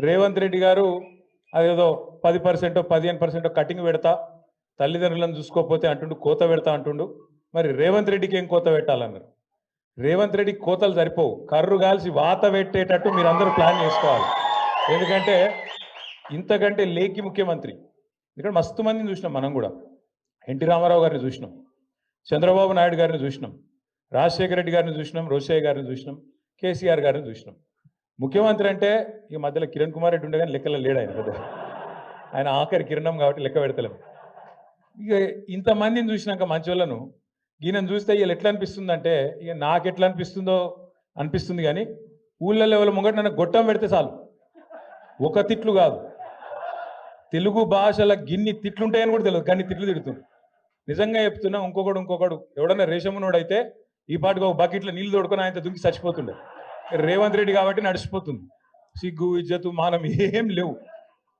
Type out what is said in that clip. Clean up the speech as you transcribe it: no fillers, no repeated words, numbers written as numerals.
రేవంత్ రెడ్డి గారు అదేదో 10% 15% కటింగ్ పెడతా తల్లిదండ్రులను చూసుకోకపోతే అంటుండు కోత పెడతా అంటుండు. మరి రేవంత్ రెడ్డికి ఏం కోత పెట్టాలన్నారు? రేవంత్ రెడ్డికి కోతలు సరిపోవు, కర్రు కాల్చి వాత పెట్టేటట్టు మీరందరూ ప్లాన్ చేసుకోవాలి. ఎందుకంటే ఇంతకంటే లేకి ముఖ్యమంత్రి ఇక్కడ మస్తు మందిని చూసినాం. మనం కూడా ఎన్టీ రామారావు గారిని చూసినాం, చంద్రబాబు నాయుడు గారిని చూసినాం, రాజశేఖర రెడ్డి గారిని చూసినాం, రోషయ్య గారిని చూసినాం, కేసీఆర్ గారిని చూసినాం. ముఖ్యమంత్రి అంటే ఈ మధ్యలో కిరణ్ కుమార్ రెడ్డి ఉండే కానీ లెక్కలో లేడు ఆయన కదా, ఆయన ఆఖరి కిరణం కాబట్టి లెక్క పెడతలేము. ఇక ఇంతమందిని చూసినాక మంచోళ్ళను ఈయనను చూస్తే వీళ్ళు ఎట్లా అనిపిస్తుందంటే ఇక నాకు ఎట్లా అనిపిస్తుందో అనిపిస్తుంది. కానీ ఊళ్ళో ఎవరి ముంగట నన్ను గొట్టం పెడితే చాలు, ఒక తిట్లు కాదు, తెలుగు భాషల గిన్ని తిట్లుంటాయని కూడా తెలియదు, కానీ తిట్లు తిడుతుంది. నిజంగా చెప్తున్నా, ఇంకొకడు ఎవడన్నా రేషమునోడైతే ఈ పాటికి ఒక బకెట్లో నీళ్ళు తోడుకొని ఆయన దుంకి చచ్చిపోతుండే. రేవంత్ రెడ్డి కాబట్టి నడిచిపోతుంది. సిగ్గు ఇజ్జతు మానం ఏం లేవు.